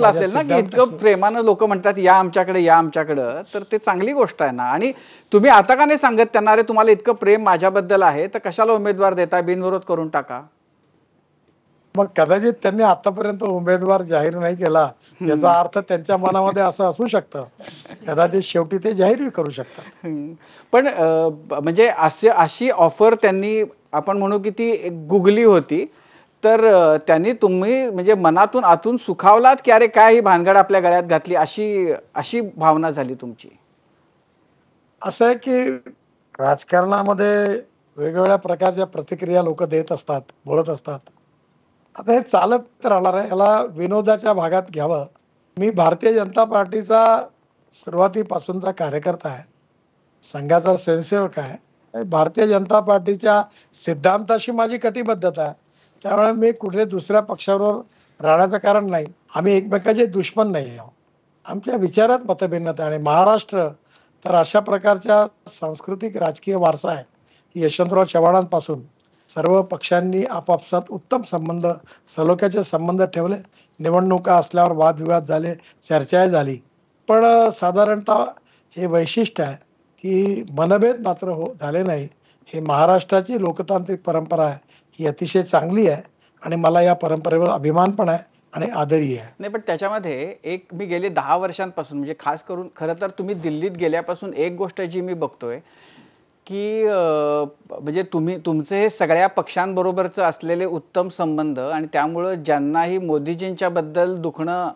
वाटलं माझ्या असेल ना की सिद्धांताशी इतकं प्रेमानं लोक म्हणतात या आमच्याकडे या आमच्याकडं, तर ते चांगली गोष्ट आहे ना. आणि तुम्ही आता का नाही सांगत त्यांना, अरे तुम्हाला इतकं प्रेम माझ्याबद्दल आहे तर कशाला उमेदवार देता, बिनविरोध करून टाका. मग कदाचित त्यांनी आतापर्यंत उमेदवार जाहीर नाही केला, हम्म. याचा अर्थ त्यांच्या मनामध्ये असं असू शकतं. कदाचित शेवटी ते जाहीरही करू शकतात. पण म्हणजे अशी ऑफर त्यांनी, आपण म्हणू की ती एक गुगली होती, तर त्यांनी तुम्ही म्हणजे मनातून आतून सुखावलात की अरे काय ही भानगड आपल्या गळ्यात घातली, अशी अशी भावना झाली तुमची? असं आहे की राजकारणामध्ये वेगवेगळ्या प्रकारच्या प्रतिक्रिया लोक देत असतात, बोलत असतात. आता हे चालत राहणार आहे, याला विनोदाच्या भागात घ्यावं. मी भारतीय जनता पार्टीचा सुरुवातीपासूनचा कार्यकर्ता आहे, संघाचा स्वयंसेवक आहे. भारतीय जनता पार्टीच्या सिद्धांताशी माझी कटिबद्धता आहे. त्यामुळे मी कुठे दुसऱ्या पक्षाबरोबर राहण्याचं कारण नाही. आम्ही एकमेकांचे दुश्मन नाही आहोत. आमच्या विचारात मतभिन्नता आहे आणि महाराष्ट्र तर अशा प्रकारच्या सांस्कृतिक राजकीय वारसा आहे की यशवंतराव चव्हाणांपासून सर्व पक्षांनी आपापसात उत्तम संबंध, सलोख्याचे संबंध ठेवले. निवडणुका असल्यावर वादविवाद झाले, चर्चाही झाली. पण साधारणतः हे वैशिष्ट्य आहे की मनभेद मात्र झाले नाही. हे महाराष्ट्राची लोकतांत्रिक परंपरा आहे, ही अतिशय चांगली आहे आणि मला या परंपरेवर अभिमान पण आहे आणि आदरही आहे. नाही, पण त्याच्यामध्ये एक मी गेले 10 वर्षांपासून, म्हणजे खास करून खरं तर तुम्ही दिल्लीत गेल्यापासून एक गोष्ट जी मी बघतोय की म्हणजे तुमचे हे सगळ्या पक्षांबरोबरचं असलेले उत्तम संबंध, आणि त्यामुळं ज्यांनाही मोदीजींच्या बद्दल दुखणं